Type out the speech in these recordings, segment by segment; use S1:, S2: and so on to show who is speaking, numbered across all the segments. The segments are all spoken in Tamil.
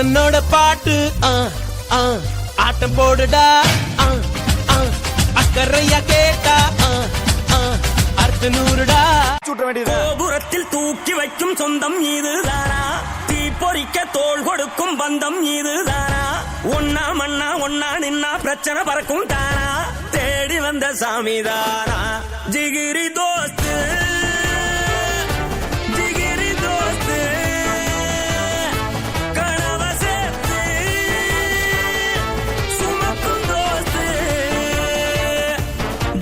S1: அண்ணனோட பாட்டு ஆட்டம் போடுடா அக்கறையா கேட்டா அர்த்த நூறுடா.
S2: கோபுரத்தில் தூக்கி வைக்கும் சொந்தம் இதுதானா, தீ பொறிக்க தோள் கொடுக்கும் பந்தம் இதுதானா, ஒன்னா மண்ணா ஒன்னா நின்னா பிரச்சனை பறக்கும் தானா, தேடி வந்த சாமிதானா ஜிகிரி தோஸ்து ஜிகிரி தோஸ்து கனவ சேர்த்து சுமக்கும் தோஸ்து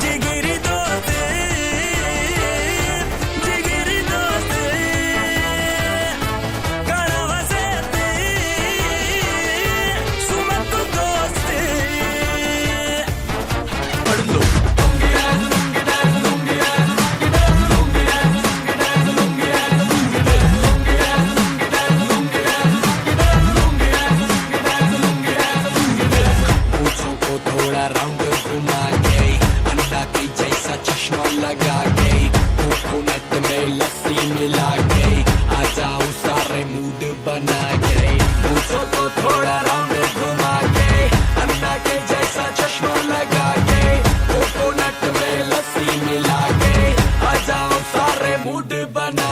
S2: ஜிகிரி தோஸ்து ஜிகிரி தோஸ்து கனவ சேர்த்து சுமக்கும் தோஸ்து.
S3: राउंड घुमा के अंडा के जैसा चश्मा लगा के कोकोनट में लस्सी मिला के आ जाओ सारे मूड बना के पूछो तो थोड़ा राउंड घुमा के अंडा के जैसा चश्मा लगा के कोकोनट में लस्सी मिला के आ जाओ सारे मूड बना